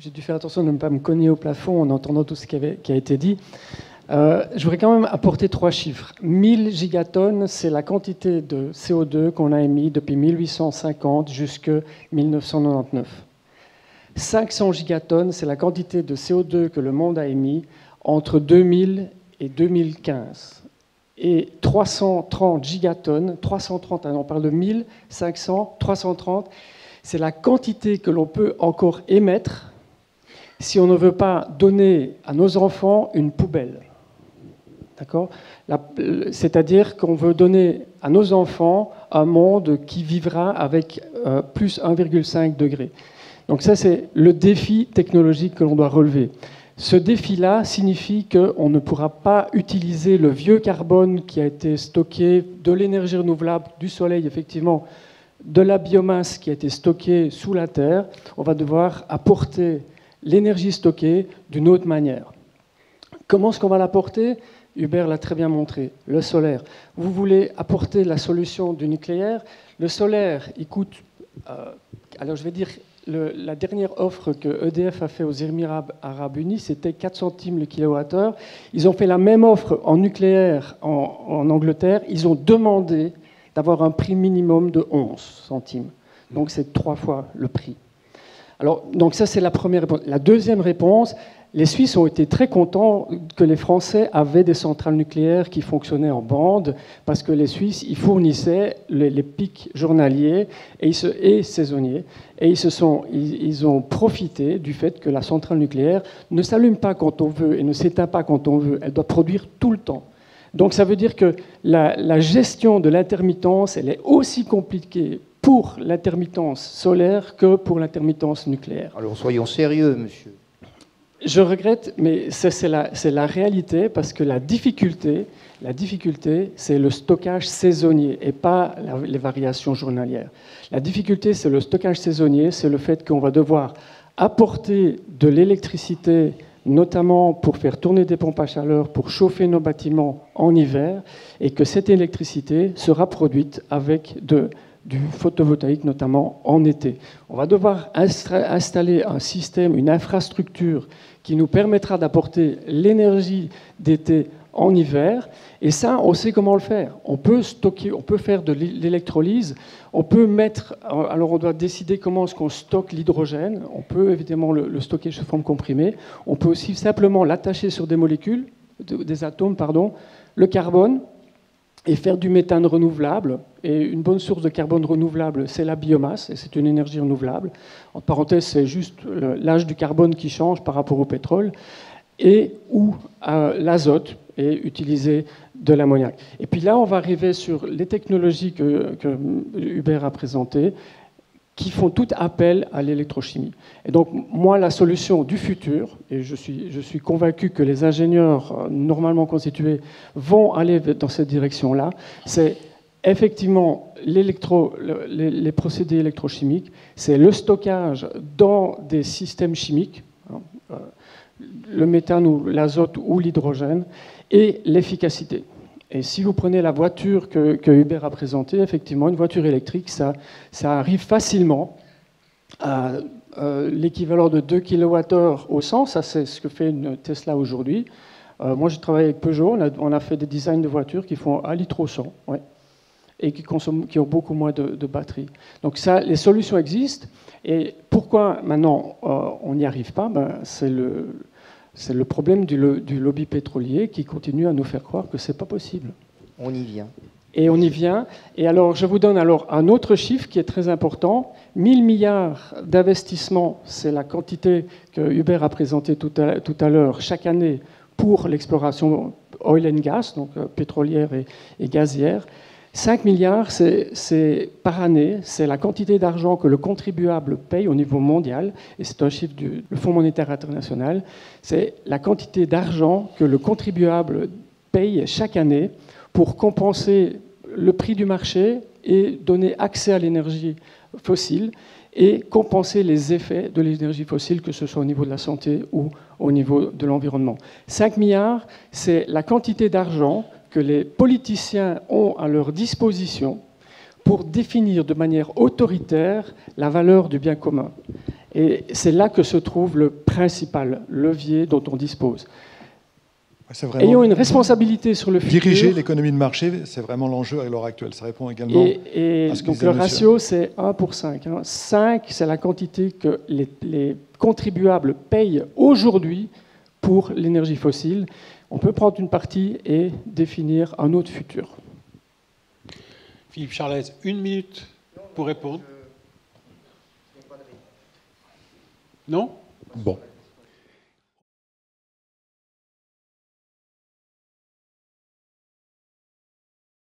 J'ai dû faire attention de ne pas me cogner au plafond en entendant tout ce qui a été dit. Je voudrais quand même apporter 3 chiffres. 1000 gigatonnes, c'est la quantité de CO2 qu'on a émis depuis 1850 jusqu'à 1999. 500 gigatonnes, c'est la quantité de CO2 que le monde a émis entre 2000 et 2015. Et 330 gigatonnes, 330, on parle de 1000, 500, 330, c'est la quantité que l'on peut encore émettre si on ne veut pas donner à nos enfants une poubelle. D'accord ? C'est-à-dire qu'on veut donner à nos enfants un monde qui vivra avec plus 1,5 degré. Donc ça, c'est le défi technologique que l'on doit relever. Ce défi-là signifie qu'on ne pourra pas utiliser le vieux carbone qui a été stocké, de l'énergie renouvelable, du soleil, effectivement, de la biomasse qui a été stockée sous la terre. On va devoir apporter l'énergie stockée d'une autre manière. Comment est-ce qu'on va l'apporter ? Hubert l'a très bien montré, le solaire. Vous voulez apporter la solution du nucléaire. Le solaire, il coûte... alors je vais dire, la dernière offre que EDF a fait aux Émirats Arabes Unis, c'était 4 centimes le kilowattheure. Ils ont fait la même offre en nucléaire en Angleterre. Ils ont demandé d'avoir un prix minimum de 11 centimes. Donc c'est 3 fois le prix. Alors, donc ça, c'est la première réponse. La deuxième réponse, les Suisses ont été très contents que les Français avaient des centrales nucléaires qui fonctionnaient en bande, parce que les Suisses, ils fournissaient les pics journaliers et saisonniers. Et ils ont profité du fait que la centrale nucléaire ne s'allume pas quand on veut et ne s'éteint pas quand on veut. Elle doit produire tout le temps. Donc ça veut dire que la gestion de l'intermittence, elle est aussi compliquée pour l'intermittence solaire que pour l'intermittence nucléaire. Alors soyons sérieux, monsieur. Je regrette, mais c'est la réalité, parce que la difficulté, c'est le stockage saisonnier et pas les variations journalières. La difficulté, c'est le stockage saisonnier, c'est le fait qu'on va devoir apporter de l'électricité, notamment pour faire tourner des pompes à chaleur, pour chauffer nos bâtiments en hiver, et que cette électricité sera produite avec du photovoltaïque, notamment en été. On va devoir installer un système, une infrastructure qui nous permettra d'apporter l'énergie d'été en hiver. Et ça, on sait comment le faire. On peut stocker, on peut faire de l'électrolyse, on peut mettre... Alors, on doit décider comment est-ce qu'on stocke l'hydrogène. On peut évidemment le stocker sous forme comprimée. On peut aussi simplement l'attacher sur des molécules, des atomes, pardon, le carbone, et faire du méthane renouvelable. Et une bonne source de carbone renouvelable, c'est la biomasse, et c'est une énergie renouvelable. En parenthèse, c'est juste l'âge du carbone qui change par rapport au pétrole, et ou l'azote, et utiliser de l'ammoniac. Et puis là, on va arriver sur les technologies que Hubert a présentées, qui font tout appel à l'électrochimie. Et donc, moi, la solution du futur, et je suis convaincu que les ingénieurs normalement constitués vont aller dans cette direction-là, c'est effectivement les procédés électrochimiques, c'est le stockage dans des systèmes chimiques, le méthane ou l'azote ou l'hydrogène, et l'efficacité. Et si vous prenez la voiture que Hubert a présentée, effectivement, une voiture électrique, ça arrive facilement à l'équivalent de 2 kWh au 100. Ça, c'est ce que fait une Tesla aujourd'hui. Moi, j'ai travaillé avec Peugeot. On a fait des designs de voitures qui font 1 litre au 100, ouais, et qui ont beaucoup moins de batterie. Donc ça, les solutions existent. Et pourquoi maintenant on n'y arrive pas ? C'est le problème du lobby pétrolier qui continue à nous faire croire que ce n'est pas possible. On y vient. Et on y vient. Et alors, je vous donne alors un autre chiffre qui est très important. 1000 milliards d'investissements, c'est la quantité que Hubert a présentée tout à l'heure, chaque année, pour l'exploration oil and gas, donc pétrolière et gazière. 5 milliards, c'est par année, c'est la quantité d'argent que le contribuable paye au niveau mondial, et c'est un chiffre du Fonds monétaire international, c'est la quantité d'argent que le contribuable paye chaque année pour compenser le prix du marché et donner accès à l'énergie fossile et compenser les effets de l'énergie fossile, que ce soit au niveau de la santé ou au niveau de l'environnement. 5 milliards, c'est la quantité d'argent que les politiciens ont à leur disposition pour définir de manière autoritaire la valeur du bien commun. Et c'est là que se trouve le principal levier dont on dispose. Ayons une responsabilité sur le futur. Diriger l'économie de marché, c'est vraiment l'enjeu à l'heure actuelle. Ça répond également et à ce que donc disait le monsieur. ratio, c'est 1 pour 5. 5, c'est la quantité que les contribuables payent aujourd'hui pour l'énergie fossile. On peut prendre une partie et définir un autre futur. Philippe Charlez, 1 minute pour répondre. Non ? Bon.